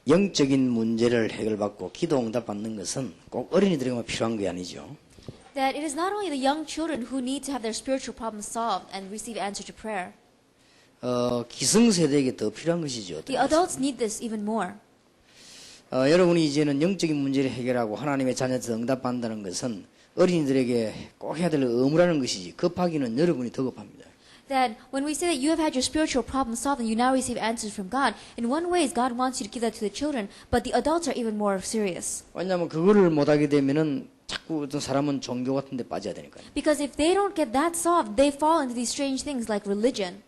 영적인 문제를 해결받고 기도 응답 받는 것은 꼭 어린이들에게만 필요한 게 아니죠. That it is not only the young children who need to have their spiritual problems solved and receive answer to prayer. 기성세대에게 더 필요한 것이죠. The adults need this even more. 여러분이 이제는 영적인 문제를 해결하고 하나님의 자녀한테 응답받는다는 것은 어린이들에게 꼭 해야 될 의무라는 것이지 급하기는 여러분이 더 급합니다. That when we say that you have had your spiritual problems solved and you now receive answers from God, in one way God wants you to give that to the children, but the adults are even more serious. 왜냐하면 그거를 못하게 되면은 자꾸 어떤 사람은 종교 같은 데 빠져야 되니까요. Because if they don't get that solved, they fall into these strange things like religion.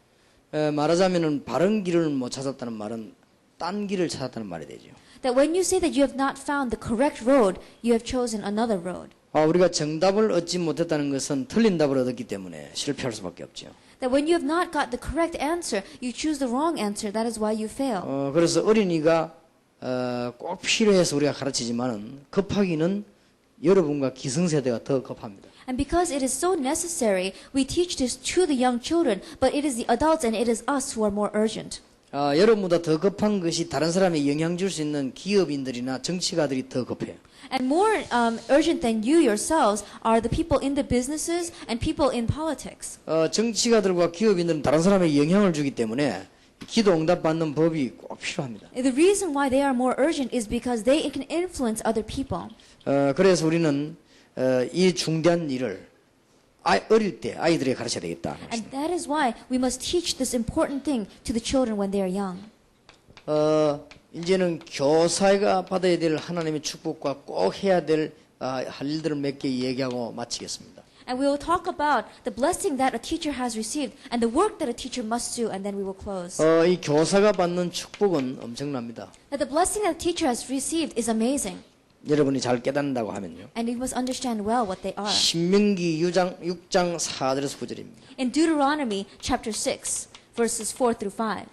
말하자면은 바른 길을 못 찾았다는 말은 딴 길을 찾았다는 말이 되죠. That when you say that you have not found the correct road, you have chosen another road. 우리가 정답을 얻지 못했다는 것은 틀린 답을 얻었기 때문에 실패할 수밖에 없죠. That when you have not got the correct answer, you choose the wrong answer. That is why you fail. 그래서 어린이가 꼭 필요해서 우리가 가르치지만은 급하기는 여러분과 기성세대가 더 급합니다. And because it is so necessary, we teach this to the young children, but it is the adults and it is us who are more urgent. 여러분보다 더 급한 것이 다른 사람에 영향 줄 수 있는 기업인들이나 정치가들이 더 급해요. And more urgent than you yourselves are the people in the businesses and people in politics. 정치가들과 기업인들은 다른 사람에 영향을 주기 때문에 기도 응답 받는 법이 꼭 필요합니다. The reason why they are more urgent is because they can influence other people. 그래서 우리는 이 중대한 일을 어릴 때 아이들에게 가르쳐야 되겠다. And that is why we must teach this important thing to the children when they are young. 이제는 교사가 받아야 될 하나님의 축복과 꼭 해야 될 할 일들을 몇 개 얘기하고 마치겠습니다. And we will talk about the blessing that a teacher has received and the work that a teacher must do, and then we will close. 이 교사가 받는 축복은 엄청납니다. That the blessing that a teacher has received is amazing. 여러분이 잘 깨닫는다고 하면요. And you must understand well what they are. 신명기 6장 4절에서 9절입니다. In Deuteronomy chapter 6, verses 4 through 9.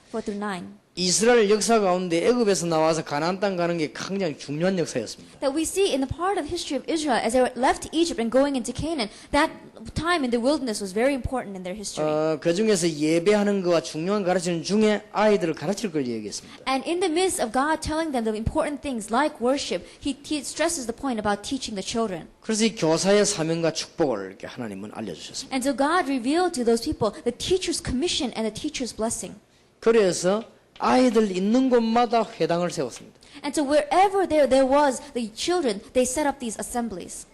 이스라엘 역사 가운데 애굽에서 나와서 가나안 땅 가는 게 굉장히 중요한 역사였습니다. That we see in the part of the history of Israel as they left Egypt and going into Canaan, that time in the wilderness was very important in their history. 그 중에서 예배하는 거와 중요한 가르치는 중에 아이들을 가르칠 걸 얘기했습니다. And in the midst of God telling them the important things like worship, He stresses the point about teaching the children. 그래서 이 교사의 사명과 축복을 이렇게 하나님은 알려주셨습니다. And so God revealed to those people the teacher's commission and the teacher's blessing. 그래서 아이들 있는 곳마다 회당을 세웠습니다. And so wherever there was the children, they set up these assemblies.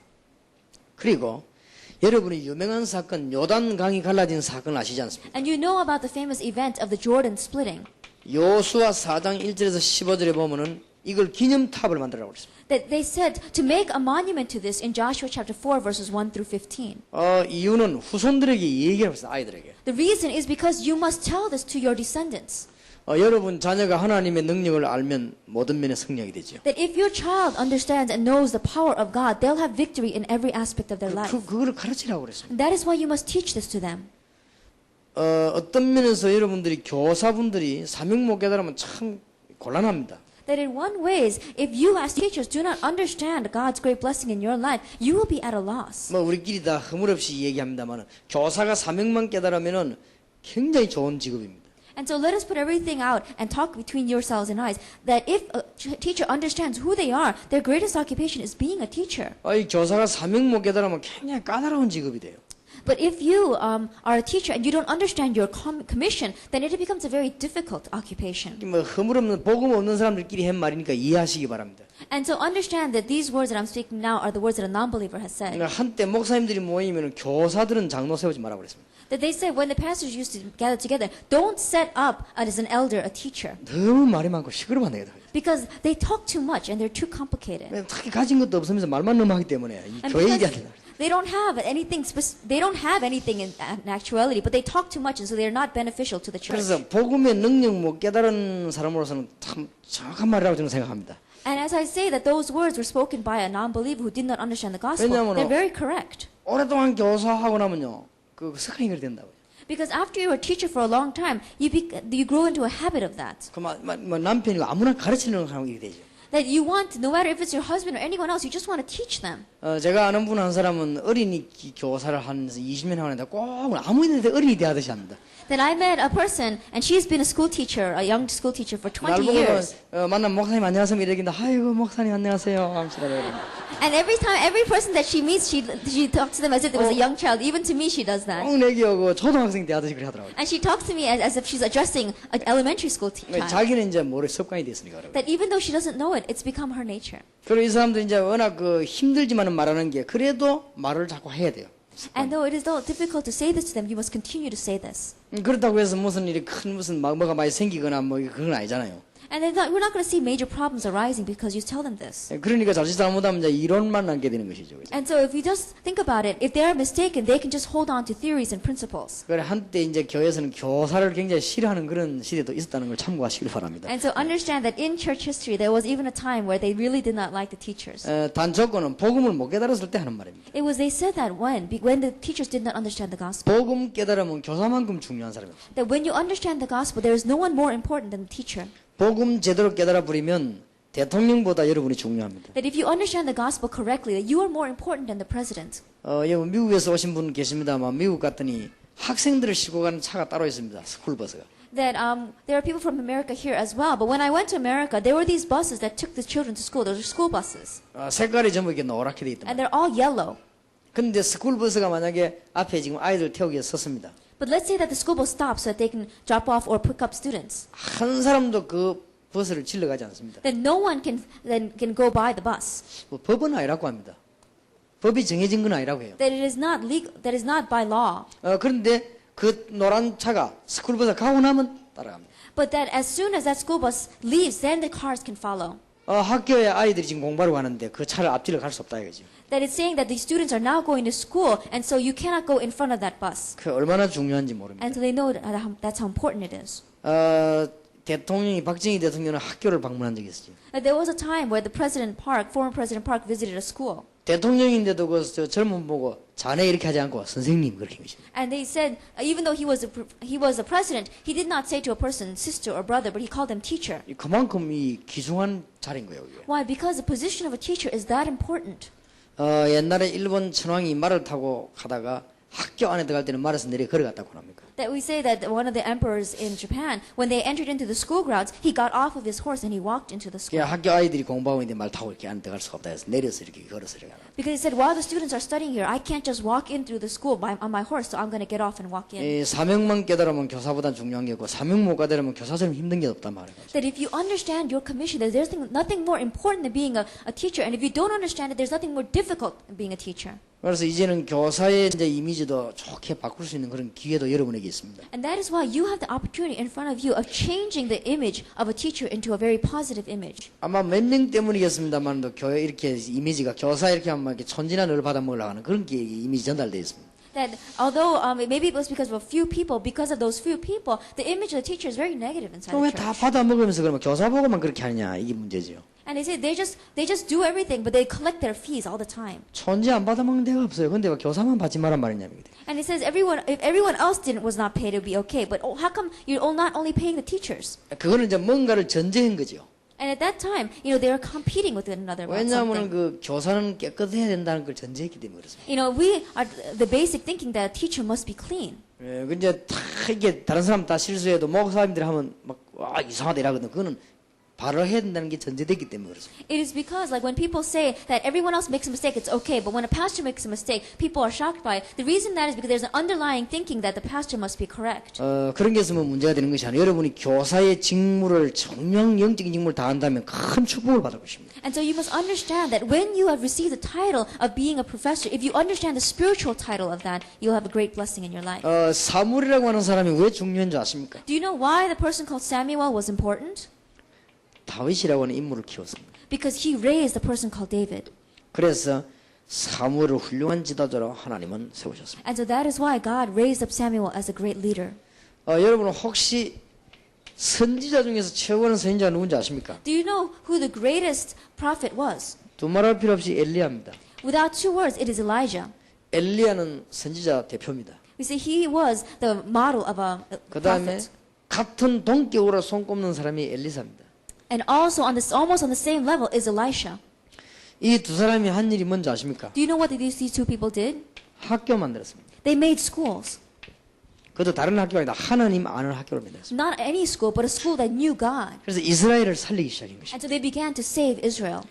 그리고 여러분이 유명한 사건 요단강이 갈라진 사건 아시지 않습니까? And you know about the famous event of the Jordan splitting. 요수아 4장 1절에서 15절에 보면은 이걸 기념탑을 만들라고 그랬습니다. That they said to make a monument to this in Joshua chapter 4 verses 1 through 15. 이유는 후손들에게 얘기하고 있어요. 아이들에게. The reason is because you must tell this to your descendants. 여러분 자녀가 하나님의 능력을 알면 모든 면에 승리하게 되죠. That if your child understands and knows the power of God, they'll have victory in every aspect of their life. 그거를 가르치라고 그랬습니다. And that is why you must teach this to them. 어떤 면에서 여러분들이 교사분들이 사명 못 깨달으면 참 곤란합니다. That in one ways, if you as teachers do not understand God's great blessing in your life, you will be at a loss. 우리끼리 다 허물없이 얘기합니다만 교사가 사명만 깨달으면은 굉장히 좋은 직업입니다. And so let us put everything out and talk between yourselves and I, that if a teacher understands who they are, their greatest occupation is being a teacher. 이 교사가 사명 못 깨달으면 굉장히 까다로운 직업이 돼요. But if you are a teacher and you don't understand your commission, then it becomes a very difficult occupation. 허물없는 복음 없는 사람들끼리 한 말이니까 이해하시기 바랍니다. And so understand that these words that I'm speaking now are the words that a non-believer has said. 한때 목사님들이 모이면 교사들은 장로 세우지 말라고 그랬습니다. That they said when the pastors used to gather together, don't set up as an elder a teacher. 너무 말이 많고 시끄러워하는 거예요. Because they talk too much and they're too complicated. 특히 가진 것도 없으면서 말만 너무 하기 때문에 교회 얘기해야 된다. They don't have anything. They don't have anything in actuality, but they talk too much, and so they are not beneficial to the church. 그래서 복음의 능력 못 깨달은 사람으로서는 참 정확한 말이라고 저는 생각합니다. And as I say that those words were spoken by a non-believer who did not understand the gospel, they're very correct. 오랫동안 교사하고 나면요, 그 습관이 된다고요. Because after you're a teacher for a long time, you grow into a habit of that. 그 남편이 아무나 가르치는 사람이 되죠. That you want, no matter if it's your husband or anyone else, you just want to teach them. 제가 아는 분 한 사람은 어린이 교사를 하면서 20년 하는데 꼭 아무 일인데 어린이 대하듯이 합니다. Then I met a person, and she's been a school teacher, a young school teacher for 20 years. 만나면 목사님 안녕하세요 이러긴다. 아이고 목사님 안녕하세요. 하면서 And every person that she meets, she talks to them as if it was a young child. Even to me, she does that. 꼭 내기하고 초등학생 대하듯이 그래 하더라고요. And she talks to me as if she's addressing an elementary school child. 자기는 이제 모래 습관이 됐으니까 그래요. That even though she doesn't know it, it's become her nature. 그리고 이 사람들 이제 워낙 힘들지만은 말하는 게 그래도 말을 자꾸 해야 돼요. And though it is though difficult to say this to them, you must continue to say this. 그렇다고 해서 무슨 일이 큰 무슨 뭐가 많이 생기거나 뭐 그건 아니잖아요. And we're not going to see major problems arising because you tell them this. 그러니까 자칫 잘못하면 이제 이론만 남게 되는 것이죠. 그죠? And so if we just think about it, if they are mistaken, they can just hold on to theories and principles. 그래 한때 이제 교회에서는 교사를 굉장히 싫어하는 그런 시대도 있었다는 걸 참고하시길 바랍니다. And so understand that in church history, there was even a time where they really did not like the teachers. 단 조건은 복음을 못 깨달았을 때 하는 말입니다. It was, they said that when the teachers did not understand the gospel. 복음 깨달으면 교사만큼 중요한 사람입니다. That when you understand the gospel, there is no one more important than the teacher. 복음 제대로 깨달아 버리면 대통령보다 여러분이 중요합니다. That if you understand the gospel correctly, that you are more important than the president. 여러분 미국에서 오신 분 계십니다만 미국 갔더니 학생들을 싣고 가는 차가 따로 있습니다. 스쿨버스가. That there are people from America here as well. But when I went to America, there were these buses that took the children to school. Those are school buses. 색깔이 전부 이렇게 노랗게 돼 있단 And 말이에요. they're all yellow. 근데 스쿨버스가 만약에 앞에 지금 아이들 태우기 위해 섰습니다. But let's say that the school bus stops so that they can drop off or pick up students. 한 사람도 그 버스를 질러가지 않습니다. Then no one can go by the bus. 뭐 법은 아니라고 합니다. 법이 정해진 건 아니라고 해요. That it is not legal. That is not by law. 그런데 그 노란 차가 스쿨버스 가고 나면 따라갑니다. But that as soon as that school bus leaves, then the cars can follow. 학교에 아이들이 지금 공부하러 가는데 그 차를 앞뒤로 갈 수 없다 이거죠. That it's saying that the students are now going to school, and so you cannot go in front of that bus. 그 얼마나 중요한지 모릅니다. And so they know that's how important it is. 대통령이 박정희 대통령은 학교를 방문한 적이 있었죠. There was a time where the former President Park visited a school. 대통령인데도 그 젊은 보고 자네 이렇게 하지 않고 선생님 그렇게 하십니다. And they said, even though he was a president, he did not say to a person, sister or brother, but he called them teacher. 그만큼 이 귀중한 자리인 거예요. 이게. Why? Because the position of a teacher is that important. 옛날에 일본 천황이 말을 타고 가다가 학교 안에 들어갈 때는 말에서 내려 걸어갔다고 합니까? That we say that one of the emperors in Japan, when they entered into the school grounds, he got off of his horse and he walked into the school. 학교 아이들이 공부하고 있는데 말 타고 이렇게 안에 들어갈 수가 없다 해서 내려서 이렇게 걸어서 이렇게 가라. Because he said, while the students are studying here, I can't just walk in through the school on my horse, so I'm going to get off and walk in. 사명만 깨달으면 교사보다 중요한 게 없고 사명 못 깨달으면 교사처럼 힘든 게 없단 말이에요. That if you understand your commission, that there's nothing more important than being a teacher, and if you don't understand it, there's nothing more difficult than being a teacher. 그래서 이제는 교사의 이제 이미지도 좋게 바꿀 수 있는 그런 기회도 여러분에게 있습니다. And that is why you have the opportunity in front of you of changing the image of a teacher into a very positive image. 아마 몇 명 때문이겠습니다만도 교회 이렇게 이미지가 교사 이렇게 하면 이렇게 천진한 을 받아먹으려고 하는 그런 게 이미지 전달되어 있습니다. That although maybe it was because of a few people, because of those few people, the image of the teacher is very negative inside the 왜 다 church. 받아먹으면서 그러면 교사 보고만 그렇게 하느냐 이게 문제죠. And they say they just do everything, but they collect their fees all the time. 천지 안 받아먹는 데가 없어요. 근데 왜 교사만 받지 말란 말이냐. And it says if everyone else was not paid, it would be okay. But how come you're not only paying the teachers? 그거는 이제 뭔가를 전제한 거죠. And at that time, they are competing with one another about 왜냐하면 something. 그 교사는 깨끗해야 된다는 걸 전제했기 때문에 그렇습니다. We are the basic thinking that a teacher must be clean. 근데 다 이게 다른 사람 다 실수해도 목사님들이 하면 막 이상하다 이러거든. 그거는 바로 해야 된다는 게 전제됐기 때문에 그렇습니다. It is because, like, when people say that everyone else makes a mistake, it's okay, but when a pastor makes a mistake, people are shocked by it. The reason that is because there's an underlying thinking that the pastor must be correct. 그런 게 있으면 문제가 되는 것이 아니라 여러분이 교사의 직무를 정령 영적인 직무를 다한다면 큰 축복을 받을 것입니다. And so you must understand that when you have received the title of being a professor, if you understand the spiritual title of that, you'll have a great blessing in your life. 사무엘이라고 하는 사람이 왜 중요한 줄 아십니까? Do you know why the person called Samuel was important? 다윗이라고 하는 인물을 키웠습니다. Because he raised the person called David. 그래서 사무엘을 훌륭한 지도자로 하나님은 세우셨습니다. And so that is why God raised up Samuel as a great leader. 여러분은 혹시 선지자 중에서 최고는 선지자가 누군지 아십니까? Do you know who the greatest prophet was? 두말할 필요 없이 엘리야입니다. Without two words, it is Elijah. 엘리야는 선지자 대표입니다. We see he was the model of a 그 다음에 prophet. 같은 동격으로 손꼽는 사람이 엘리사입니다. And also on this, almost on the same level is Elisha. 이 두 사람이 한 일이 뭔지 아십니까? Do you know what these two people did? 학교 만들었습니다. They made schools. 그것도 다른 학교가 아니라 하나님 아는 학교를 만들었습니다. Not any school, but a school that knew God. 그래서 이스라엘을 살리기 시작한 것입니다. And so they began to save Israel.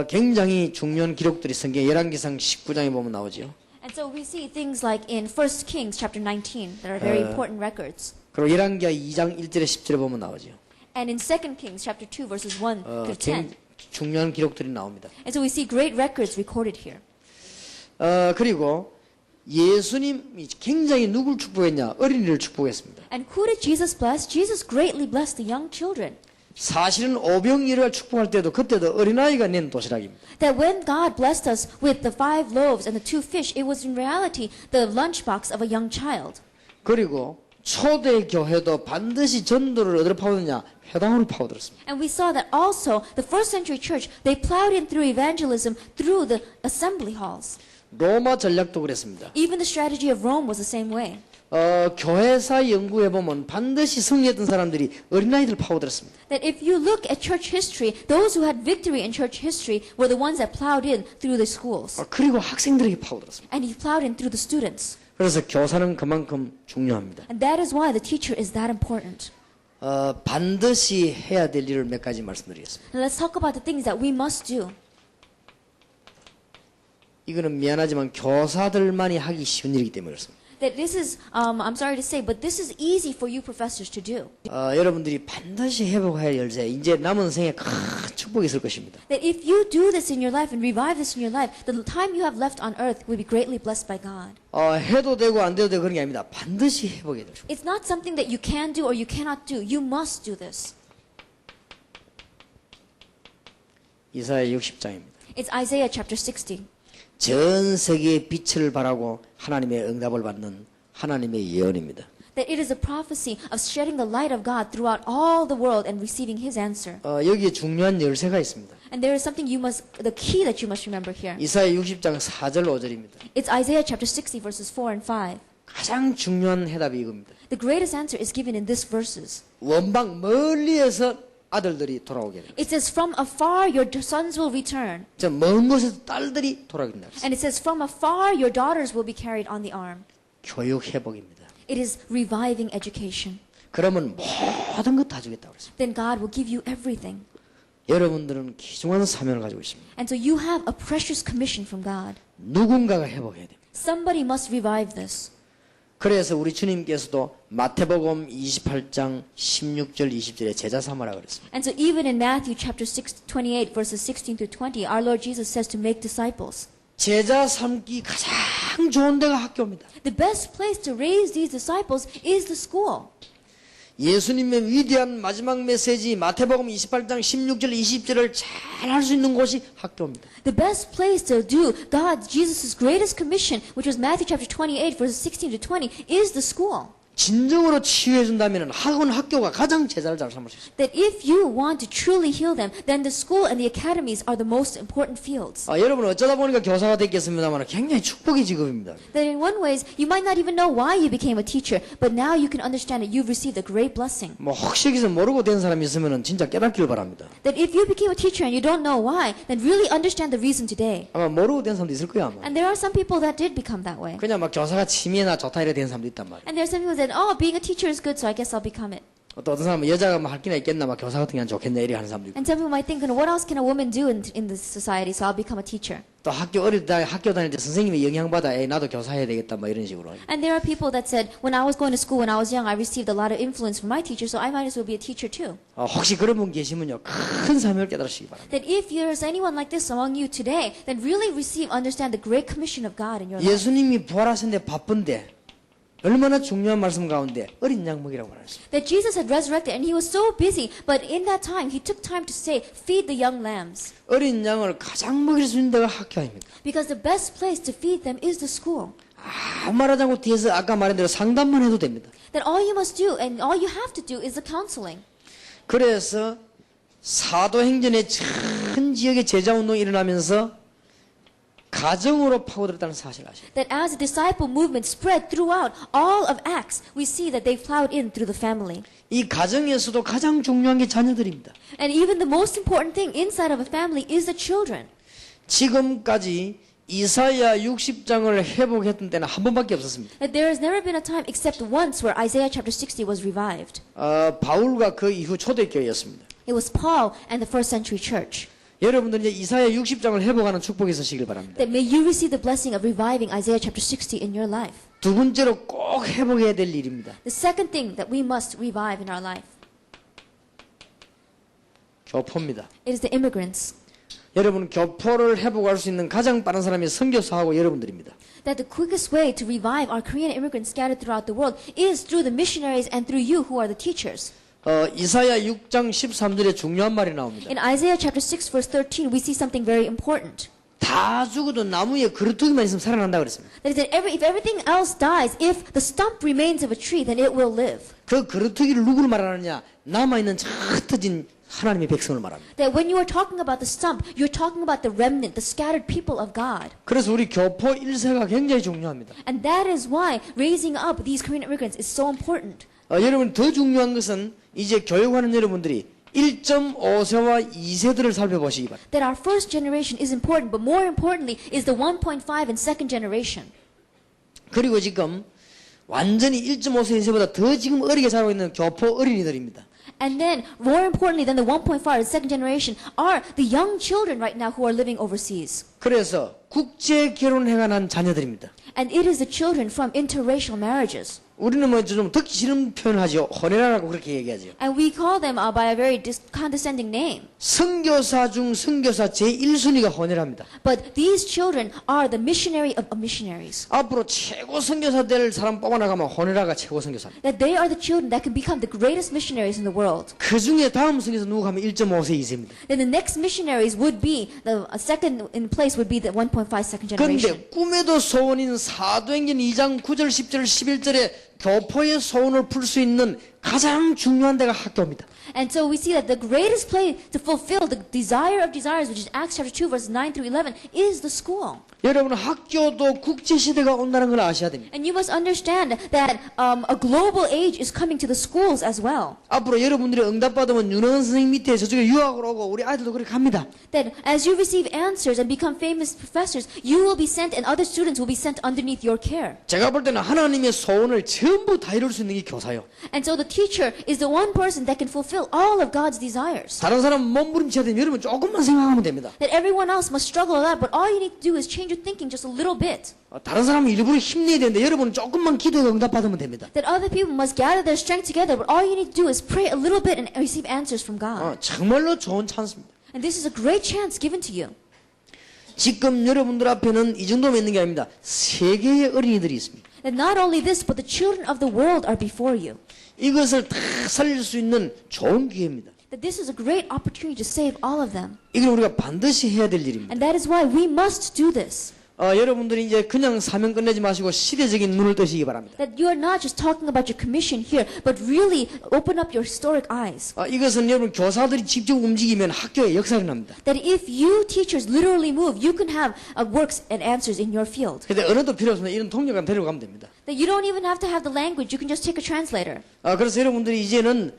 굉장히 중요한 기록들이 성경 열왕기상 19장에 보면 나오지요. And so we see things like in 1 Kings chapter 19 that are very important records. 그리고 열왕기하 2장 1절에 10절에 보면 나오지요. And in 2 Kings chapter 2 verses 1 to 10. 중요한 기록들이 나옵니다. And so we see great records recorded here. 그리고 예수님이 굉장히 누굴 축복했냐? 어린이를 축복했습니다. And who did Jesus bless? Jesus greatly blessed the young children. 사실은 오병이어를 축복할 때도 그때도 어린아이가 낸 도시락입니다. That when God blessed us with the 5 loaves and the 2 fish, it was in reality the lunchbox of a young child. 그리고 초대 교회도 반드시 전도를 어디로 파고드냐? 회당으로 파고들었습니다. And we saw that also the first century church, they plowed in through evangelism through the assembly halls. 로마 전략도 그랬습니다. Even the strategy of Rome was the same way. 교회사 연구해 보면 반드시 승리했던 사람들이 어린아이들 파고들었습니다. That if you look at church history, those who had victory in church history were the ones that plowed in through the schools. 그리고 학생들에게 파고들었습니다. And he plowed in through the students. 그래서 교사는 그만큼 중요합니다. And that is why the teacher is that important. 반드시 해야 될 일을 몇 가지 말씀드리겠습니다. Now let's talk about the things that we must do. 이거는 미안하지만 교사들만이 하기 쉬운 일이기 때문에 그렇습니다. That this is, I'm sorry to say, but this is easy for you professors to do. 여러분들이 반드시 회복해야 할 열쇠, 이제 남은 생에 큰 축복이 있을 것입니다. That if you do this in your life and revive this in your life, the time you have left on earth will be greatly blessed by God. 해도 되고 안 돼도 되고 그런 게 아닙니다. 반드시 회복해야 돼요. It's not something that you can do or you cannot do. You must do this. 이사야 60장입니다. It's Isaiah chapter 60. 전 세계에 빛을 발하고 하나님의 응답을 받는 하나님의 예언입니다. That it is a prophecy of shedding the light of God throughout all the world and receiving His answer. 여기에 중요한 열쇠가 있습니다. And there is something you must, the key that you must remember here. 이사야 60장 4절 5절입니다. It's Isaiah chapter 60 verses 4 and 5. 가장 중요한 해답이 이겁니다. The greatest answer is given in these verses. 원방 멀리에서 아들들이 돌아오게 됩니다. It says, from afar your sons will return. 먼 곳에서 딸들이 돌아오게 됩니다. And it says, from afar your daughters will be carried on the arm. 교육 회복입니다. It is reviving education. 그러면 모든 것 다 주겠다고 그랬습니다. Then God will give you everything. 여러분들은 귀중한 사명을 가지고 있습니다. And so you have a precious commission from God. 누군가가 회복해야 됩니다. Somebody must revive this. 그래서 우리 주님께서도 마태복음 28장 16절 20절에 제자 삼으라 그랬습니다. And so even in Matthew chapter 28 verses 16 to 20, our Lord Jesus says to make disciples. 제자 삼기 가장 좋은 데가 학교입니다. The best place to raise these disciples is the school. 예수님의 위대한 마지막 메시지 마태복음 28장 16절 20절을 잘 할 수 있는 곳이 학교입니다. The best place to do God, Jesus' greatest commission, which was Matthew chapter 28 verses 16 to 20, is the school. 진정으로 치유해 준다면 학교가 가장 제자를 잘 삼을 수 있습니다. That if you want to truly heal them, then the school and the academies are the most important fields. 여러분은 어쩌다 보니까 교사가 됐겠습니다만 굉장히 축복의 직업입니다. That in one ways, you might not even know why you became a teacher, but now you can understand that you've received a great blessing. 혹시 여기서 모르고 된 사람이 있으면 진짜 깨닫기를 바랍니다. That if you became a teacher and you don't know why, then really understand the reason today. 아마 모르고 된 사람도 있을 거야 아마. And there are some people that did become that way. 그냥 막 교사가 취미나 좋다 이래 된 사람도 있단 말이야. And there are some people that, oh, being a teacher is good, so I guess I'll become it. 또 어떤 사람은 여자가 할 기나 있겠나 막 교사 같은 게 좋겠네 이래 하는 사람도 있고. And some people might think, what else can a woman do in this society, so I'll become a teacher. 또 학교 다닐 때 선생님이 영향받아 나도 교사해야 되겠다 막 이런 식으로. And there are people that said, when I was going to school when I was young, I received a lot of influence from my teacher, so I might as well be a teacher too. 혹시 그런 분 계시면요 큰 사명을 깨달으시기 바랍니다. That if there's anyone like this among you today, then really understand the great commission of God in your life. 예수님이 부활하셨는데 바쁜데 얼마나 중요한 말씀 가운데 어린 양 먹이라고 말했습니다. That Jesus had resurrected and he was so busy, but in that time he took time to say, feed the young lambs. 어린 양을 가장 먹일 수 있는 데가 학교 아닙니까? Because the best place to feed them is the school. 아무 말하지 않고 뒤에서 아까 말한 대로 상담만 해도 됩니다. That all you must do and all you have to do is the counseling. 그래서 사도행전의 전 지역에 제자운동이 일어나면서 가정으로 파고들었다는 사실을 아셔야 돼요. That as the disciple movement spread throughout all of Acts, we see that they plowed in through the family. 이 가정에서도 가장 중요한 게 자녀들입니다. And even the most important thing inside of a family is the children. 지금까지 이사야 60장을 회복했던 때는 한 번밖에 없었습니다. That there has never been a time except once where Isaiah chapter 60 was revived. 바울과 그 이후 초대교회였습니다. It was Paul and the first century church. 여러분들 이제 이사야 60장을 회복하는 축복이 있으시길 바랍니다. That may you receive the blessing of reviving Isaiah chapter 60 in your life. 두 번째로 꼭 회복해야 될 일입니다. The second thing that we must revive in our life, 교포입니다. it is the immigrants. 여러분 교포를 회복할 수 있는 가장 빠른 사람이 선교사하고 여러분들입니다. That the quickest way to revive our Korean immigrants scattered throughout the world is through the missionaries and through you who are the teachers. 이사야 6장 13절에 중요한 말이 나옵니다. In Isaiah chapter 6 verse 13, we see something very important. 다 죽어도 나무에 그루터기만 있으면 살아난다 그랬습니다. That is that if everything else dies, if the stump remains of a tree, then it will live. 그 그루터기를 누구를 말하느냐? 남아있는 흩어진 하나님의 백성을 말합니다. That when you are talking about the stump, you're talking about the remnant, the scattered people of God. 그래서 우리 교포 1세가 굉장히 중요합니다. And that is why raising up these Korean immigrants is so important. 여러분 더 중요한 것은 이제 교육하는 여러분들이 1.5세와 2세들을 살펴보시기 바랍니다. That our first generation is important, but more importantly is the 1.5 and second generation. 그리고 지금 완전히 1.5세 2세보다 더 지금 어리게 자라고 있는 교포 어린이들입니다. And then, more importantly than the 1.5 and second generation are the young children right now who are living overseas. 그래서 국제 결혼해가 난 자녀들입니다. And it is the children from interracial marriages. 우리는 뭐 좀 듣기 싫은 표현을 하죠. 혼외라라고 그렇게 얘기하죠. And we call them by a very condescending name. 선교사 중 선교사 제1순위가 혼외랍니다. But these children are the missionary of missionaries. 앞으로 최고 선교사 될 사람 뽑아나가면 혼외라가 최고 선교사입니다. That they are the children that can become the greatest missionaries in the world. 그 중에 다음 선교사 누구 하면 1.5세 2세입니다. Then the next missionaries would be, the second in place would be the 1.5 second generation. 그런데 꿈에도 소원인 사도행전 2장 9절 10절 11절에 교포의 소원을 풀 수 있는 가장 중요한 데가 학교입니다. And so we see that the greatest place to fulfill the desire of desires, which is Acts chapter 2 verses 9 through 11, is the school. 여러분 학교도 국제시대가 온다는 걸 아셔야 됩니다. And you must understand that a global age is coming to the schools as well. 앞으로 여러분들이 응답받으면 윤원 선생님 밑에 저쪽에 유학을 오고 우리 아이들도 그렇게 갑니다. That as you receive answers and become famous professors, you will be sent and other students will be sent underneath your care. 제가 볼 때는 하나님의 소원을 전부 다 이룰 수 있는 게 교사요. And so the teacher is the one person that can fulfill all of God's desires. 다른 사람 몸부림쳐야 되면 여러분 조금만 생각하면 됩니다. That everyone else must struggle a lot, but all you need to do is change your thinking just a little bit. 다른 사람은 일부러 힘내야 되는데 여러분은 조금만 기도해서 응답받으면 됩니다. That other people must gather their strength together, but all you need to do is pray a little bit and receive answers from God. 정말로 좋은 찬스입니다. And this is a great chance given to you. 지금 여러분들 앞에는 이 정도면 있는 게 아닙니다. 세계의 어린이들이 있습니다. That not only this, but the children of the world are before you. 이것을 다 살릴 수 있는 좋은 기회입니다. That this is a great opportunity to save all of them. 이걸 우리가 반드시 해야 될 일입니다. And that is why we must do this. 여러분들이 이제 그냥 사명 끝내지 마시고 시대적인 눈을 뜨시기 바랍니다. That you are not just talking about your commission here, but really open up your historic eyes. 이것은 여러분 교사들이 직접 움직이면 학교에 역사가 납니다. That if you teachers literally move, you can have works and answers in your field. 근데 언어도 필요 없습니다. 이런 통역관 데리고 가면 됩니다. That you don't even have to have the language, you can just take a translator. 그래서 여러분들이 이제는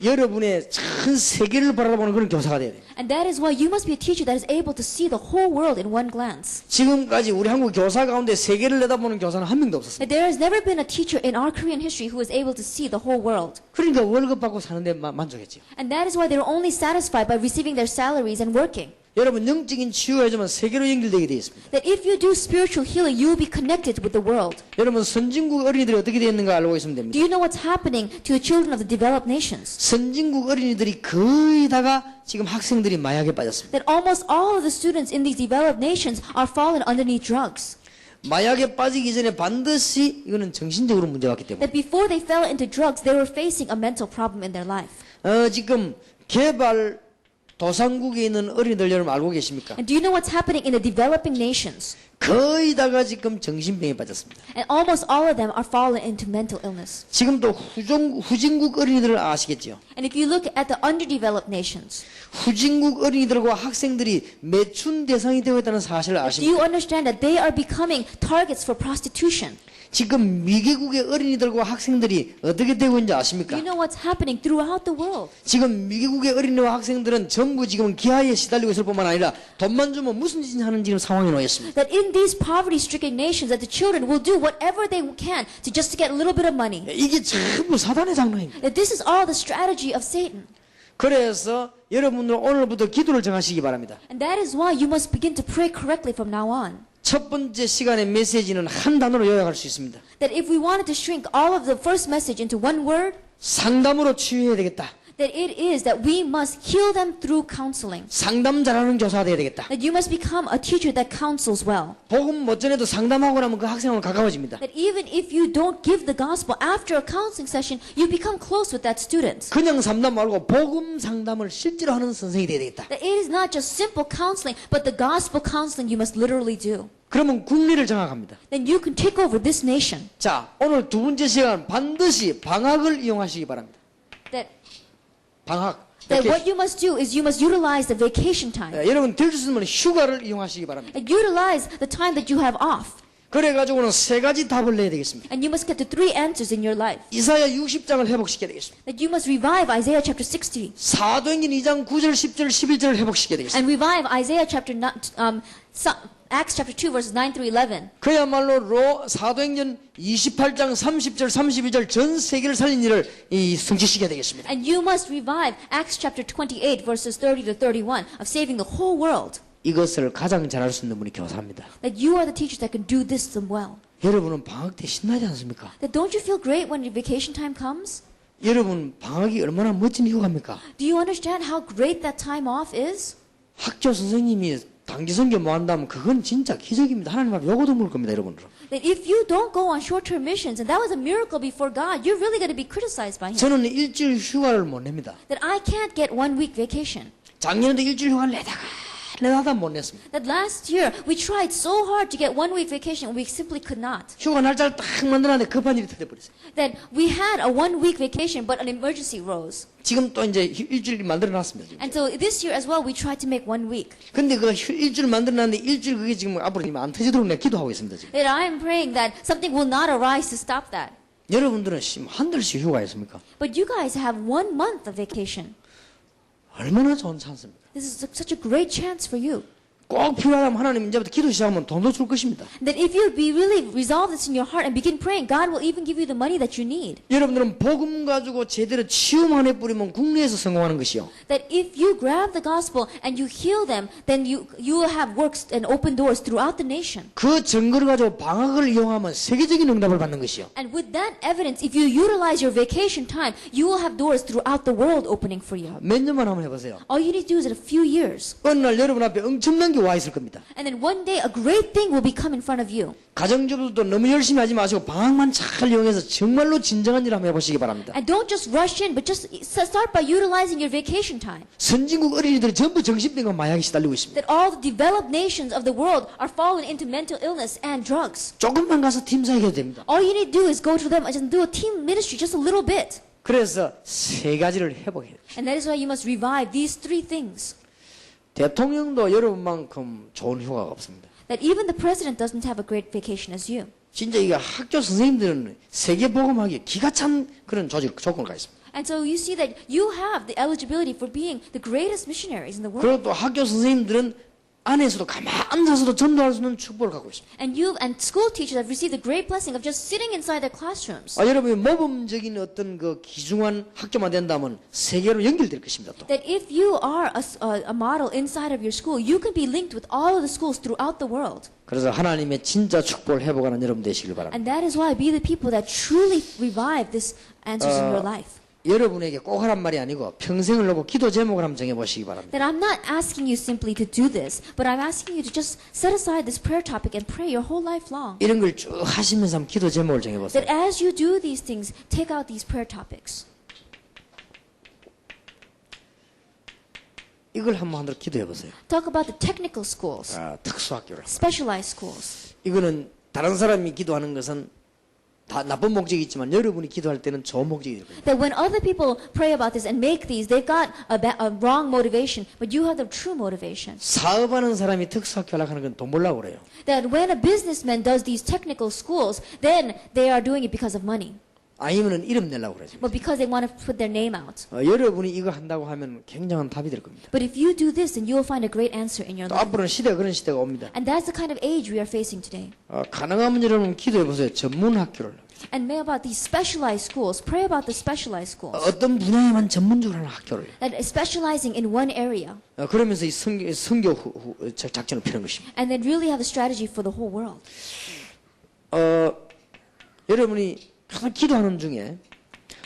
여러분의 전 세계를 바라보는 그런 교사가 돼야 돼요. And that is why you must be a teacher that is able to see the whole world in one glance. 지금까지 우리 한국 교사 가운데 세계를 내다보는 교사는 한 명도 없었습니다. That there has never been a teacher in our Korean history who is able to see the whole world. 그러니까 월급 받고 사는데 만족했죠. And that is why they were only satisfied by receiving their salaries and working. 여러분 영적인 치유가 해주면 세계로 연결되게 되어 있습니다. That if you do spiritual healing, you will be connected with the world. 여러분 선진국 어린이들이 어떻게 되어 있는가 알고 있으면 됩니다. Do you know what's happening to the children of the developed nations? 선진국 어린이들이 거의 다가 지금 학생들이 마약에 빠졌습니다. That almost all of the students in these developed nations are fallen underneath drugs. 마약에 빠지기 전에 반드시 이거는 정신적으로 문제가 왔기 때문에 That before they fell into drugs, they were facing a mental problem in their life. 지금 개발 도상국에 있는 어린이들 여러분 알고 계십니까? And do you know what's happening in the developing nations? 거의 다가 지금 정신병에 빠졌습니다. And almost all of them are fallen into mental illness. 지금도 후진국 어린이들을 아시겠죠? And if you look at the underdeveloped nations, 후진국 어린이들과 학생들이 매춘 대상이 되어 있다는 사실을 do you 아십니까? understand that they are becoming targets for prostitution? 지금 미개국의 어린이들과 학생들이 어떻게 되고 있는지 Do 아십니까? you know what's happening throughout the world? 지금 미개국의 어린이와 학생들은 전부 지금 기아에 시달리고 있을 뿐만 아니라 돈만 주면 무슨 짓을 하는 지금 상황에 놓였습니다. That in these poverty-stricken nations, that the children will do whatever they can to just to get a little bit of money. 이게 전부 사단의 장난입니다. That this is all the strategy of Satan. 그래서 여러분들 오늘부터 기도를 정하시기 바랍니다. And that is why you must begin to pray correctly from now on. 첫 번째 시간의 메시지는 한 단어로 요약할 수 있습니다. That if we wanted to shrink all of the first message into one word, 상담으로 치유해야 되겠다. that it is that we must heal them through counseling. 상담 잘하는 교사가 돼야 되겠다. That you must become a teacher that counsels well. 복음 못 전해도 상담하고 나면 그 학생하고 가까워집니다. That even if you don't give the gospel after a counseling session, you become close with that student. 그냥 상담 말고 복음 상담을 실제로 하는 선생이 돼야 되겠다. That it is not just simple counseling, but the gospel counseling you must literally do. 그러면 국리를 정확합니다. Then you can take over this nation. 자, 오늘 두 번째 시간 반드시 방학을 이용하시기 바랍니다. That 방학. what you must do is you must utilize the vacation time. 여러분 될 수 있으면 휴가를 이용하시기 바랍니다. And utilize the time that you have off. 그래가지고는 세 가지 답을 내야 되겠습니다. And you must get the 3 answers in your life. 이사야 60장을 회복시켜야 되겠습니다. That you must revive Isaiah chapter 60. 사도행전 2장 9절 10절 11절을 회복시켜야 되겠습니다. And revive Isaiah chapter Acts chapter 2 verses 9 through 11. 그야말로 사도행전 28장 30절 32절 전 세계를 살린 일을 성취시켜야 되겠습니다. And you must revive Acts chapter 28 verses 30 to 31 of saving the whole world. 이것을 가장 잘할 수 있는 분이 교사입니다. That you are the teachers that can do this them well. 여러분은 방학 때 신나지 않습니까? That don't you feel great when your vacation time comes? 여러분 방학이 얼마나 멋진 휴가입니까? Do you understand how great that time off is? 학교 선생님이 단기 선교 뭐 한다면 그건 진짜 기적입니다. 하나님 앞에 요거도 물 겁니다, 여러분들. That if you don't go on short-term missions, and that was a miracle before God, you're really going to be criticized by Him. 저는 일주일 휴가를 못 냅니다. That I can't get 1 week vacation. 작년에도 일주일 휴가를 내다가 못 냈습니다. That last year we tried so hard to get 1 week vacation, and we simply could not. 휴가 날짜를 딱 만들었는데 급한 일이 터져버렸어요. That we had a 1 week vacation, but an emergency rose. 지금 또 이제 일주일 만들어놨습니다. 지금. And so this year as well, we tried to make 1 week. 근데 그 일주일 만들어놨는데 일주일 그게 지금 앞으로 안 터지도록 내가 기도하고 있습니다. 지금. That I am praying that something will not arise to stop that. 여러분들은 한 달씩 휴가 있습니까? But you guys have 1 month of vacation. 얼마나 좋은 찬스입니다. This is such a great chance for you. 꼭 필요하다면 하나님 이제부터 기도 시작하면 돈도 줄 것입니다. That if you really resolve this in your heart and begin praying, God will even give you the money that you need. 여러분들은 복음 가지고 제대로 치유만 해버리면 국내에서 성공하는 것이요. That if you grab the gospel and you heal them, then you will have works and open doors throughout the nation. 그 증거를 가지고 방학을 이용하면 세계적인 응답을 받는 것이요. And with that evidence, if you utilize your vacation time, you will have doors throughout the world opening for you. 몇 년만 한번 해보세요. All you need to do is in a few years. 어느 날 여러분 앞에 엄청난 게 와 있을 겁니다. And then one day, a great thing will become in front of you. 가정주부도 너무 열심히 하지 마시고 방학만 잘 이용해서 정말로 진정한 일을 한번 해보시기 바랍니다. And don't just rush in, but just start by utilizing your vacation time. 선진국 어린이들이 전부 정신병과 마약에 시달리고 있습니다. That all the developed nations of the world are fallen into mental illness and drugs. 조금만 가서 팀 사역해도 됩니다. All you need to do is go to them and do a team ministry just a little bit. 그래서 세 가지를 회복해야 돼요. And that is why you must revive these 3 things. 대통령도 여러분만큼 좋은 휴가가 없습니다. That even the president doesn't have a great vacation as you. 진짜 이게 학교 선생님들은 세계 복음하기에 기가 찬 그런 조건을 가 있습니다. And so you see that you have the eligibility for being the greatest missionaries in the world. 그리고 또 학교 선생님들은 안에서도 가만히 앉아서도 전도할 수 있는 축복을 갖고 있습니다. And school teachers have received the great blessing of just sitting inside their classrooms. 여러분이 모범적인 어떤 그 귀중한 학교만 된다면 세계로 연결될 것입니다. 또. That if you are a model inside of your school, you can be linked with all of the schools throughout the world. 그래서 하나님의 진짜 축복을 회복하는 여러분 되시길 바랍니다. And that is why be the people that truly revive these answers in your life. 여러분에게 꼭 하란 말이 아니고 평생을 놓고 기도 제목을 한번 정해보시기 바랍니다. That I'm not asking you simply to do this, but I'm asking you to just set aside this prayer topic and pray your whole life long. 이런 걸 쭉 하시면서 한번 기도 제목을 정해보세요. That as you do these things, take out these prayer topics. 이걸 한번 하도록 기도해 보세요. Talk about the technical schools, 특수학교를. specialized schools. 이거는 다른 사람이 기도하는 것은 다 나쁜 목적이 있지만 여러분이 기도할 때는 좋은 목적이 될 겁니다. That when other people pray about this and make these, they've got a wrong motivation, but you have the true motivation. 사업하는 사람이 특수학교 하려고 하는 건 돈 벌려고 그래요. That when a businessman does these technical schools, then they are doing it because of money, 아니면은 이름 내려고 그러죠. but because they want to put their name out. 여러분이 이거 한다고 하면 굉장한 답이 될 겁니다. But if you do this, then you will find a great answer in your 또 life. 앞으로는 시대가 그런 시대가 옵니다. And that's the kind of age we are facing today. 가능하면 여러분 기도해 보세요. 전문 학교를. And may about these specialized schools, pray about the specialized schools. 어떤 분야에만 전문적으로 하는 학교를. That is specializing in one area. 그러면서 이 선교 작전을 펴는 것입니다. And then really have a strategy for the whole world. 여러분이 항상 기도하는 중에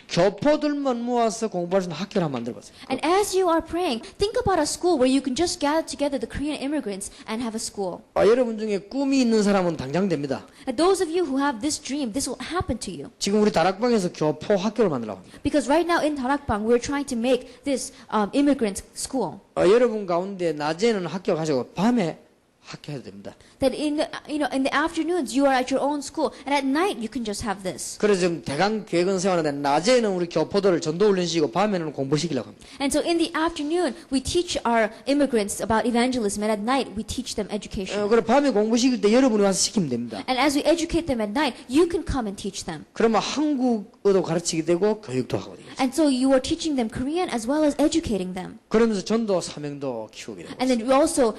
교포들만 모아서 공부할 수 있는 학교를 한번 만들어 보세요. And as you are praying, think about a school where you can just gather together the Korean immigrants and have a school. 여러분 중에 꿈이 있는 사람은 당장 됩니다. And those of you who have this dream, this will happen to you. 지금 우리 다락방에서 교포 학교를 만들려고 합니다. Because right now in Tarakbang, we're trying to make this immigrant school. 여러분 가운데 낮에는 학교 가시고 밤에 학교 해도 됩니다. That in the, in the afternoons you are at your own school, and at night you can just have this. 그래서 지금 대강 계획은 세워놨는데 낮에는 우리 교포들을 전도 훈련시키고 밤에는 공부시키려고 합니다. And so in the afternoon we teach our immigrants about evangelism, and at night we teach them education. 그래 밤에 공부시킬 때 여러분이 와서 시키면 됩니다. And as we educate them at night, you can come and teach them. 그러면 한국어도 가르치게 되고 교육도 하고 되겠죠. And so you are teaching them Korean as well as educating them. 그러면서 전도 사명도 키우게 되고. And then we're also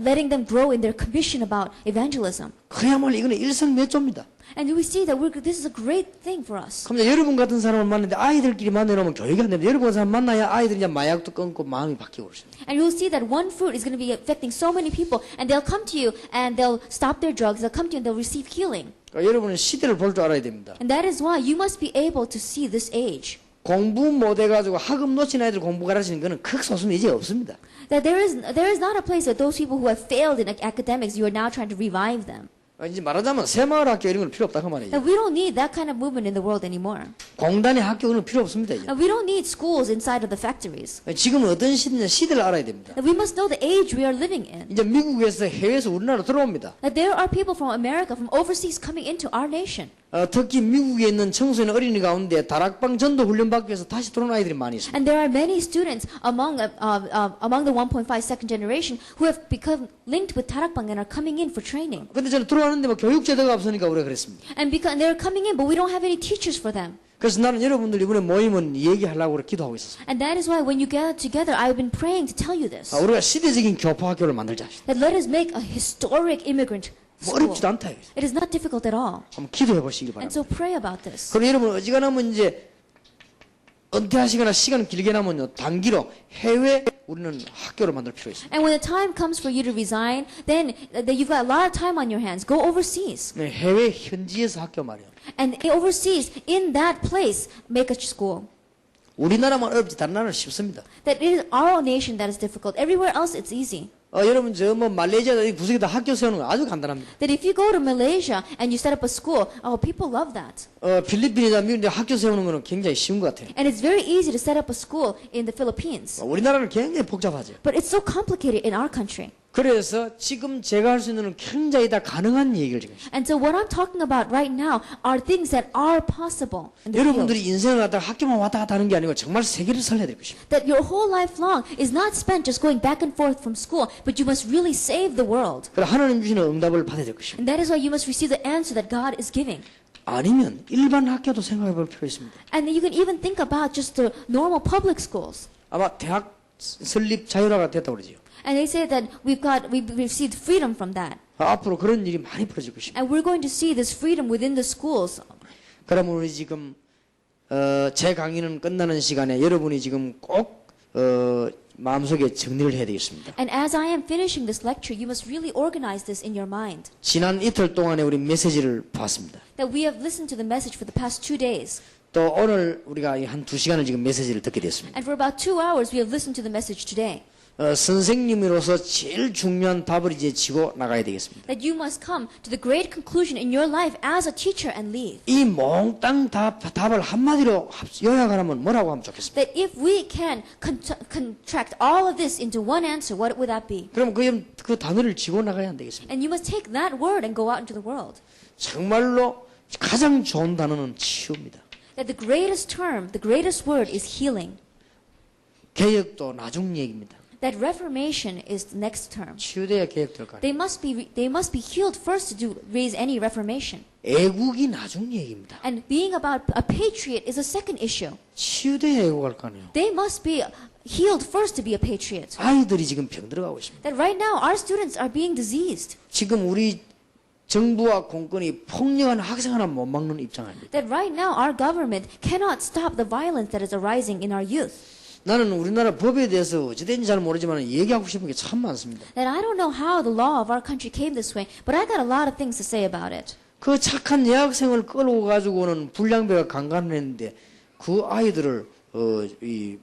letting them grow in their commission about evangelism. 그야말로 이거는 일석매조입니다. And we see that this is a great thing for us. 그럼 여러분 같은 사람을 만나는데 아이들끼리 만나놓으면 교육이 안 됩니다. 여러분 같은 사람 만나야 아이들이 이제 마약도 끊고 마음이 바뀌고 그러십니다. And you'll see that one fruit is going to be affecting so many people, and they'll come to you and they'll stop their drugs, they'll come to you and they'll receive healing. 그러니까 여러분은 시대를 볼 줄 알아야 됩니다. And that is why you must be able to see this age. 공부 못해가지고 학업 놓친 아이들 공부 가르치는 거는 극소수는 이제 없습니다. That there is not a place that those people who have failed in academics, you are now trying to revive them. 이제 말하자면 새마을 학교 이런 건 필요 없다 그 말이에요. That we don't need that kind of movement in the world anymore. 공단의 학교는 필요 없습니다. 이제. And we don't need schools inside of the factories. 지금은 어떤 시대냐 시대를 알아야 됩니다. That we must know the age we are living in. 이제 미국에서 해외에서 우리나라로 들어옵니다. That there are people from America, from overseas coming into our nation. 특히 미국에 있는 청소년 어린이 가운데 다락방 전도 훈련 받기 위해서 다시 들어온 아이들이 많이 있습니다. And there are many students among the 1.5 second generation who have become linked with Tarakbang and are coming in for training. 근데 저는 들어왔는데 뭐 교육 제도가 없으니까 우리가 그랬습니다. And because they're coming in, but we don't have any teachers for them. 그래서 나는 여러분들 이번에 모임은 얘기하려고 기도하고 있었어요. And that is why when you gather together, I've been praying to tell you this. 우리가 시대적인 교포 학교를 만들자. That let us make a historic immigrant 뭐 school. 어렵지도 않다. It is not difficult at all. 한번 기도해 보시기 And 바랍니다. so pray about this. 그럼 여러분 어지간하면 이제 은퇴하시거나 시간 길게 남으면요 단기로 해외 우리는 학교를 만들 필요 있습니다. And when the time comes for you to resign, then you've got a lot of time on your hands. Go overseas. 네, 해외 현지에서 학교 말이에요. And overseas, in that place, make a school. 우리나라만 어렵지 다른 나라는 쉽습니다. That it is our nation that is difficult. Everywhere else, it's easy. 여러분 저 뭐 말레이시아 구석에다 학교 세우는 거 아주 간단합니다. That if you go to Malaysia and you set up a school, people love that. 필리핀이나 미국에 학교 세우는 거는 굉장히 쉬운 것 같아요. And it's very easy to set up a school in the Philippines. 우리나라는 굉장히 복잡하죠. But it's so complicated in our country. 그래서 지금 제가 할 수 있는 건 굉장히 다 가능한 얘기를 지금 했습니다. And so what I'm talking about right now are things that are possible in the field. 여러분들이 인생을 갖다가 학교만 왔다 갔다 하는 게 아니고 정말 세계를 살려야 될 것입니다. That your whole life long is not spent just going back and forth from school, but you must really save the world. 그래서 하나님 주시는 응답을 받아야 될 것입니다. And that is why you must receive the answer that God is giving. 아니면 일반 학교도 생각해 볼 필요 있습니다. And you can even think about just the normal public schools. 아마 대학 설립 자율화가 됐다고 그러지요. And they say that we've received freedom from that. 앞으로 그런 일이 많이 벌어질 것입니다. And we're going to see this freedom within the schools. 그러면 우리 지금 제 강의는 끝나는 시간에 여러분이 지금 꼭 마음속에 정리를 해야 되겠습니다. And as I am finishing this lecture, you must really organize this in your mind. 지난 이틀 동안에 우리 메시지를 봤습니다. That we have listened to the message for the past 2 days. 또 오늘 우리가 한 2시간을 지금 메시지를 듣게 됐습니다. And for about 2 hours, we have listened to the message today. 선생님으로서 제일 중요한 답을 이제 지고 나가야 되겠습니다. That you must come to the great conclusion in your life as a teacher and leave. 이 몽땅 답을 한마디로 요약하면 뭐라고 하면 좋겠습니까? That if we can contract all of this into one answer, what would that be? 그럼 그 단어를 지고 나가야 안 되겠습니까? And you must take that word and go out into the world. 정말로 가장 좋은 단어는 치유입니다. That the greatest term, the greatest word is healing. 개혁도 나중 얘기입니다. That reformation is the next term. 치유돼야 개혁될 거 아니에요. They must be healed first to raise any reformation. 애국이 나중 얘기입니다. And being about a patriot is a second issue. 치유돼야 애국할 거 아니에요. They must be healed first to be a patriot. 아이들이 지금 병들어가고 있습니다. That right now our students are being diseased. 지금 우리 정부와 공권이 폭력한 학생 하나 못 막는 입장 아닙니다. That right now our government cannot stop the violence that is arising in our youth. 나는 우리나라 법에 대해서 어찌된지 잘 모르지만 얘기하고 싶은 게 참 많습니다. That I don't know how the law of our country came this way, but I got a lot of things to say about it. 그 착한 여학생을 끌고 가지고는 불량배가 강간을 했는데 그 아이들을 이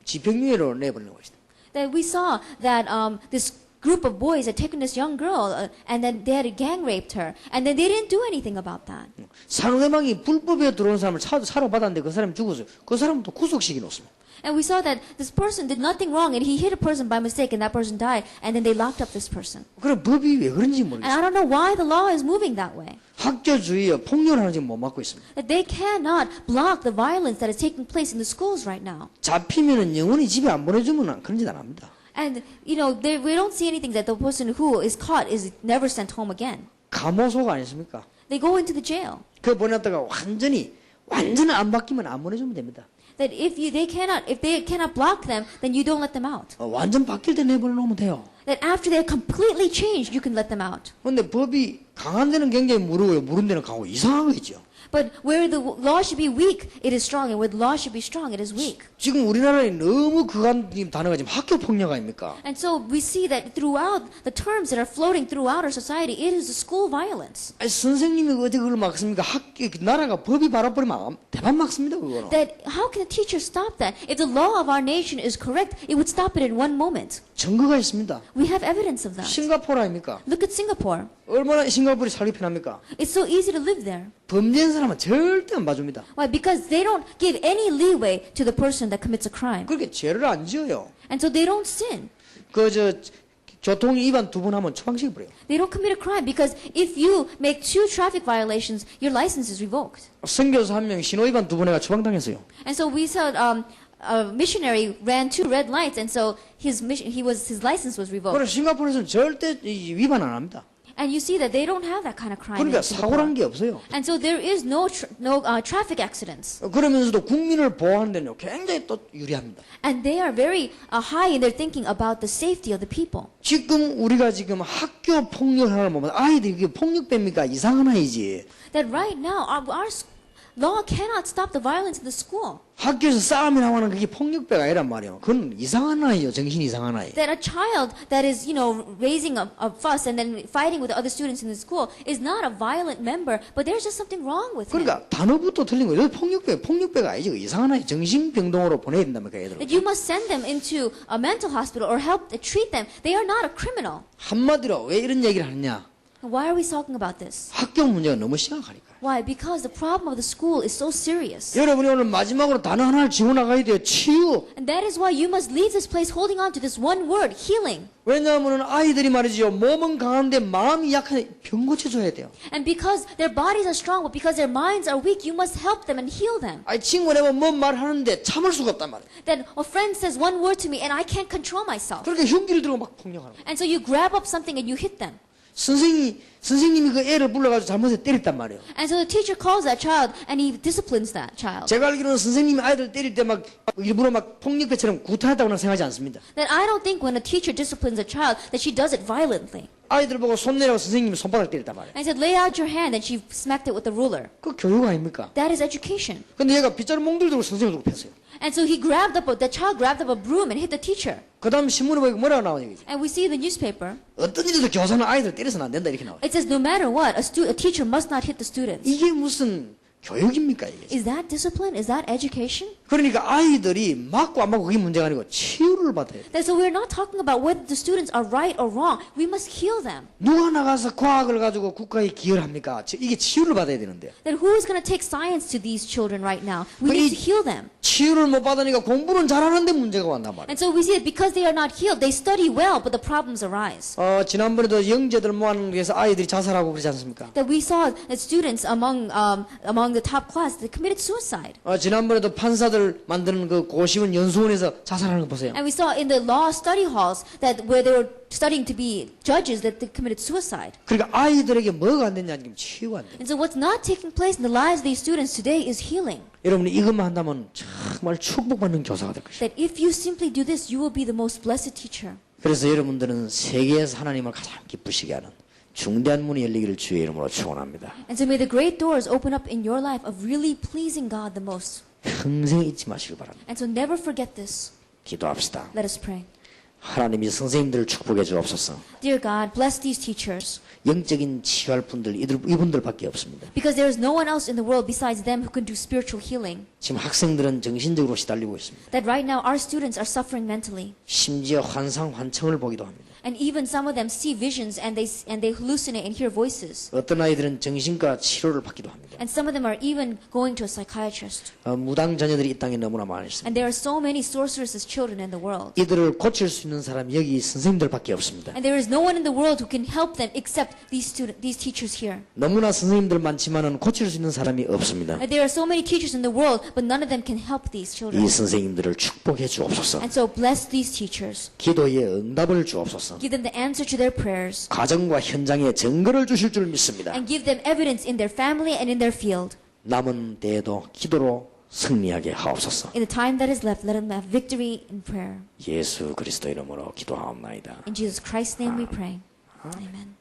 집행유예로 내보내는 것이다. That we saw that this group of boys had taken this young girl and then they had gang raped her, and then they didn't do anything about that. 상대방이 불법에 들어온 사람을 사로 받았는데 그 사람이 죽었어요. 그 사람도 구속시켜 놓습니다. And we saw that this person did nothing wrong and he hit a person by mistake and that person died and then they locked up this person. 그럼 법이 왜 그런지 And 모르겠어요. I don't know why the law is moving that way. 학교 주위에 폭력을 하는 지금 못 막고 있습니다. That they cannot block the violence that is taking place in the schools right now. 잡히면은 영원히 집에 안 보내주면 그런 짓 안 합니다. And, you know, we don't see anything that the person who is caught is never sent home again. 감호소 아니십니까? They go into the jail. 그 보냈다가 완전히 안 바뀌면 안 보내주면 됩니다. That if they cannot block them, then you don't let them out. 완전 바뀔 때 내보내놓으면 돼요. That after they're completely changed, you can let them out. 그런데 법이 강한 데는 굉장히 무르고요. 무른 데는 강하고 이상한 거죠. But where the law should be weak, it is strong, and where the law should be strong, it is weak. 지금 우리나라에 너무 그한 단어가 지금 학교 폭력 아닙니까? And so we see that throughout the terms that are floating throughout our society, it is the school violence. 아니, 선생님이 어떻게 그걸 막습니까? 나라가 법이 바라버리면 대박 막습니다, 그거는. That how can a teacher stop that? If the law of our nation is correct, it would stop it in one moment. 증거가 있습니다. We have evidence of that. 싱가포르 아닙니까? Look at Singapore. 얼마나 싱가포르이 살기 편합니까? It's so easy to live there. 범죄한 사람은 절대 안 봐줍니다. Why? Because they don't give any leeway to the person that commits a crime. 그렇게 죄를 안 지어요. And so they don't sin. 교통 위반 2번 하면 처방시켜 버려요. They don't commit a crime because if you make 2 traffic violations, your license is revoked. 선교사 한 명 신호 위반 2번 해가 처방당했어요. And so we saw a missionary ran 2 red lights, and so his license was revoked. 그래서 싱가포르에서는 절대 위반 안 합니다. And you see that they don't have that kind of crime. 그러니까 in Singapore. 사고란 게 없어요. And so there is no traffic accidents. 그러면서도 국민을 보호하는 데는 굉장히 또 유리합니다. And they are very high in their thinking about the safety of the people. 지금 우리가 지금 학교 폭력을 하는 보면 아이들이 이게 폭력배입니까? 이상한 아이지. That right now our law cannot stop the violence in the school. 학교에서 싸움이 나오는 그게 폭력배가 아니란 말이에요. 그건 이상한 아이요. 정신이 이상한 아이. That a child that is, raising a fuss and then fighting with the other students in the school is not a violent member, but there's just something wrong with him. 그러니까 단어부터 틀린 거예요. 폭력배가 아니죠. 이상한 아이. 정신병동으로 보내야 된다니까 애들은. That you must send them into a mental hospital or help treat them. They are not a criminal. 한마디로 왜 이런 얘기를 하느냐. Why are we talking about this? 학교 문제가 너무 심각하니까. Why? Because the problem of the school is so serious. 여러분이 오늘 마지막으로 단어 하나를 쥐고 나가야 돼요. 치유. And that is why you must leave this place holding on to this one word, healing. 왜냐하면 아이들이 말이죠. 몸은 강한데 마음이 약한 병 고쳐줘야 돼요. And because their bodies are strong, but because their minds are weak, you must help them and heal them. 아니 친구가 내가 뭔 말하는데 참을 수가 없단 말이에요. That a friend says one word to me and I can't control myself. 그렇게 흉기를 들고 막 폭력하는 거예요. And so you grab up something and you hit them. 선생님이 그 애를 불러가지고 잘못해서 때렸단 말이에요. And so the teacher calls that child and he disciplines that child. 제가 알기로는 선생님이 아이들 때릴 때 막 일부러 막 폭력배처럼 구타했다고는 생각하지 않습니다. That I don't think when a teacher disciplines a child that she does it violently. 아이들 보고 손 내라고 선생님이 손바닥 때렸단 말이에요. And he said, lay out your hand, and she smacked it with the ruler. 그 교육 아닙니까? That is education. 근데 얘가 빗자루 몽들 들고 선생님을 두고 폈어요. And so the child grabbed up a broom and hit the teacher. 그 다음 신문에 보니까 뭐라고 나오냐 이거지. And we see in the newspaper, 어떤 일에도 교사는 아이들 때려서는 안 된다 이렇게 나와요. it says no matter what, a teacher must not hit the students. 이게 무슨 교육입니까 이게? Is that discipline? Is that education? 그러니까 아이들이 맞고 안 맞고 그게 문제가 아니고 치유를 치료를 받아야 돼. That so we're not talking about whether the students are right or wrong. We must heal them. 누가 나가서 과학을 가지고 국가에 기여를 합니까? 이게 치유를 받아야 되는데. That who is going to take science to these children right now? We need to heal them. 치유를 못 받으니까 공부는 잘하는데 문제가 왔단 말이에요. And so we see that because they are not healed, they study well, but the problems arise. 지난번에도 영재들 모아놓은 위해서 아이들이 자살하고 그러지 않습니까? That we saw that students among the top class that committed suicide. 지난번에도 판사들 만드는 그 고시원 연수원에서 자살하는 거 보세요. And we saw in the law study halls that where they were studying to be judges that they committed suicide. 그러니까 아이들에게 뭐가 안 되냐 지금 치유가 안 돼. And so what's not taking place in the lives of these students today is healing. 여러분이 이것만 한다면 정말 축복받는 교사가 될 것이에요. That if you simply do this, you will be the most blessed teacher. 그래서 여러분들은 세계에서 하나님을 가장 기쁘시게 하는 중대한 문이 열리기를 주의 이름으로 축원합니다. And so may the great doors open up in your life of really pleasing God the most. 평생 잊지 마시길 바랍니다. And so never forget this. 기도합시다. Let us pray. 하나님이 선생님들을 축복해 주옵소서. Dear God, bless these teachers. 영적인 치유할 분들 이분들밖에 없습니다. Because there is no one else in the world besides them who can do spiritual healing. 지금 학생들은 정신적으로 시달리고 있습니다. That right now our students are suffering mentally. 심지어 환상 환청을 보기도 합니다. And even some of them see visions and they hallucinate and hear voices. 어떤 아이들은 정신과 치료를 받기도 합니다. And some of them are even going to a psychiatrist. 무당 자녀들이 이 땅에 너무나 많이 있습니다. And there are so many sorceresses children in the world. 이들을 고칠 수 있는 사람이 여기 선생님들밖에 없습니다. And there is no one in the world who can help them except these teachers here. 너무나 선생님들 많지만은 고칠 수 있는 사람이 없습니다. And there are so many teachers in the world, but none of them can help these children. 이 선생님들을 축복해 주옵소서. And so bless these teachers. 기도의 응답을 주옵소서. Give them the answer to their prayers. 가정과 현장에 증거를 주실 줄 믿습니다. And give them evidence in their family and in their field. 남은 때에도 기도로 승리하게 하옵소서. In the time that is left, let them have victory in prayer. 예수 그리스도 이름으로 기도하옵나이다. In Jesus Christ's name we pray. Amen.